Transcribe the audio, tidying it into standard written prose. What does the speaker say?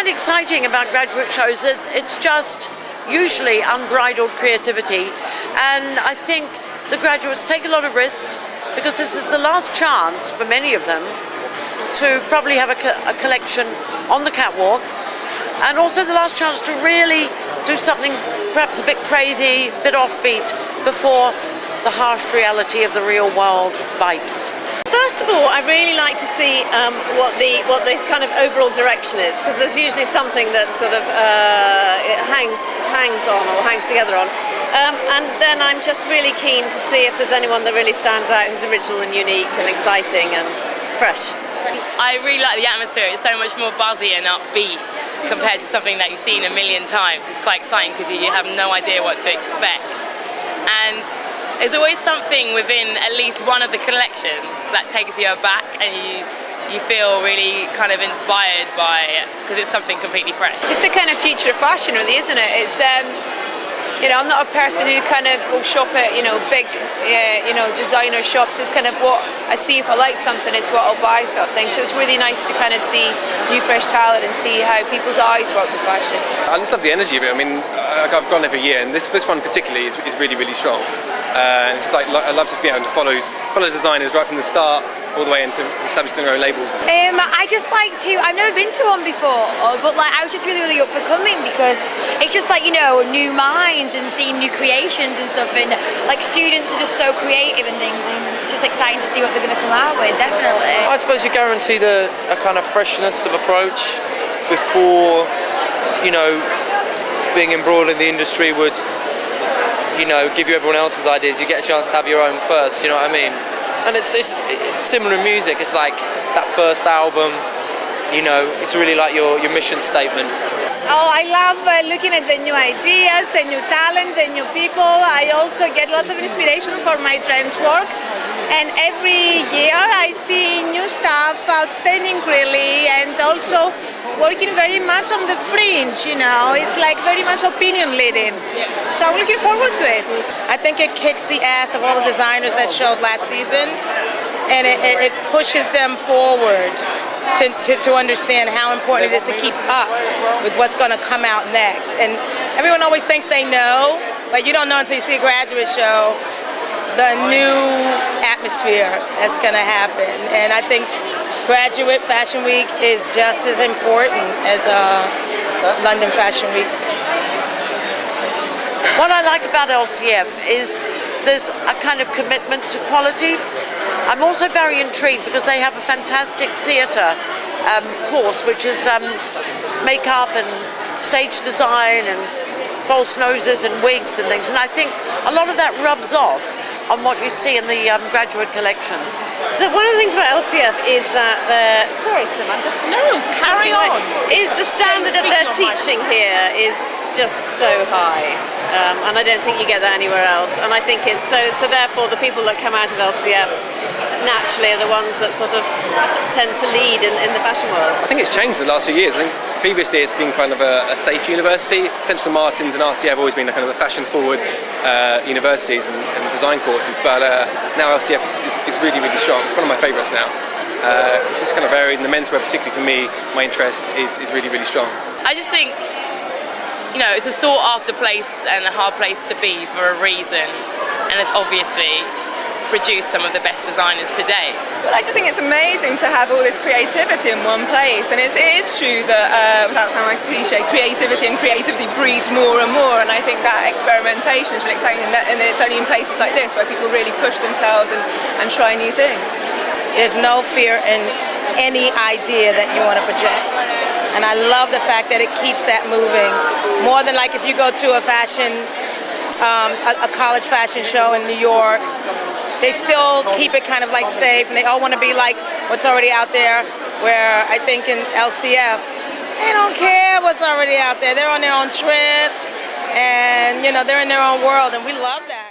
find exciting about graduate shows that it's just usually unbridled creativity, and I think the graduates take a lot of risks because this is the last chance for many of them to probably have a collection on the catwalk, and also the last chance to really do something perhaps a bit crazy, a bit offbeat before the harsh reality of the real world bites. First of all, I really like to see what the kind of overall direction is, because there's usually something that sort of it hangs on or hangs together on, and then I'm just really keen to see if there's anyone that really stands out who's original and unique and exciting and fresh. I really like the atmosphere. It's so much more buzzy and upbeat compared to something that you've seen a million times. It's quite exciting because you have no idea what to expect, and there's always something within at least one of the collections that takes you aback and you feel really kind of inspired by it because it's something completely fresh. It's the kind of future of fashion, really, isn't it? It's you know, I'm not a person who kind of will shop at, you know, big, you know, designer shops. It's kind of what I see. If I like something, it's what I'll buy, sort of thing. So it's really nice to kind of see new, fresh talent and see how people's eyes work with fashion. I just love the energy of it. I mean, I've gone every year, and this one particularly is really, really strong. And it's like I love to be able to follow designers right from the start all the way into establishing their own labels. I just like to, I've never been to one before, but like I was just really up for coming because it's just like, you know, new minds and seeing new creations and stuff, and like students are just so creative and things, and it's just exciting to see what they're going to come out with, definitely. I suppose you guarantee a kind of freshness of approach before, you know, being embroiled in the industry would, you know, give you everyone else's ideas. You get a chance to have your own first, you know what I mean? And it's similar in music. It's like that first album, you know, it's really like your mission statement. Oh, I love looking at the new ideas, the new talent, the new people. I also get lots of inspiration for my trends work. And every year I see new stuff, outstanding really, and also working very much on the fringe, you know. It's like very much opinion leading. So I'm looking forward to it. I think it kicks the ass of all the designers that showed last season, and it pushes them forward to understand how important it is to keep up with what's going to come out next. And everyone always thinks they know, but you don't know until you see a graduate show the new atmosphere that's going to happen. And I think Graduate Fashion Week is just as important as London Fashion Week. What I like about LCF is there's a kind of commitment to quality. I'm also very intrigued because they have a fantastic theatre course, which is makeup and stage design and false noses and wigs and things, and I think a lot of that rubs off on what you see in the graduate collections. One of the things about LCF is that sorry Sim, I'm just carry on. Is the standard of their teaching here is just so high, and I don't think you get that anywhere else. And I think it's so therefore the people that come out of LCF naturally are the ones that sort of tend to lead in the fashion world. I think it's changed in the last few years. I think previously it's been kind of a safe university. Central Martins and RCF have always been kind of the fashion-forward universities and design courses, but now LCF is really, really strong. It's one of my favourites now. It's just kind of varied, and the menswear, particularly for me, my interest is really, really strong. I just think, you know, it's a sought-after place and a hard place to be for a reason, and it's obviously produced some of the best designers today. But I just think it's amazing to have all this creativity in one place, and it is true that, without sounding like a cliche, creativity breeds more and more, and I think that experimentation is really exciting, and it's only in places like this where people really push themselves and try new things. There's no fear in any idea that you want to project, and I love the fact that it keeps that moving, more than like if you go to a fashion, a college fashion show in New York. They still keep it kind of like safe, and they all want to be like what's already out there, where I think in LCF, they don't care what's already out there. They're on their own trip, and you know, they're in their own world, and we love that.